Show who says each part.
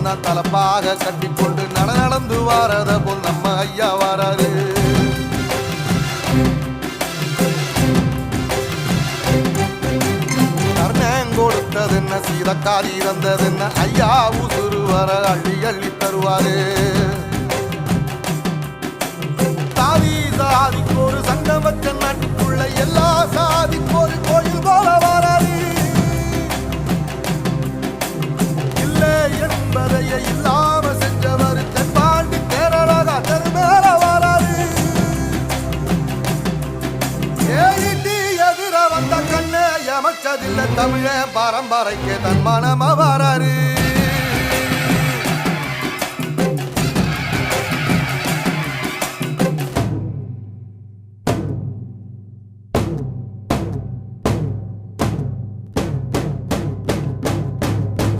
Speaker 1: தான் தலப்பாக கட்டிக்கொண்டு நடந்து வாரத போல் நம்ம ஐயா வாராரு. கர்ணன் கொடுத்ததென்ன சீதக்காரி தந்ததென்ன ஐயா உசுறு வர அள்ளி அள்ளி தருவாரு. சாதி சாதிக்கு ஒரு சங்கம் வச்ச நாட்டுக்குள்ள எல்லா சாதிக்கு ஒரு கோயில் போல வாராரு. இல்லை என்பதையே இல்லாம செஞ்சவர் தென்பாண்டி கேரளா தெருமேல வாராரு. ஏறிட்டி எதிர வந்த கண்ணே எமச்சதில்லை தமிழ பரம்பரைக்கு தன் மனம வாராரு.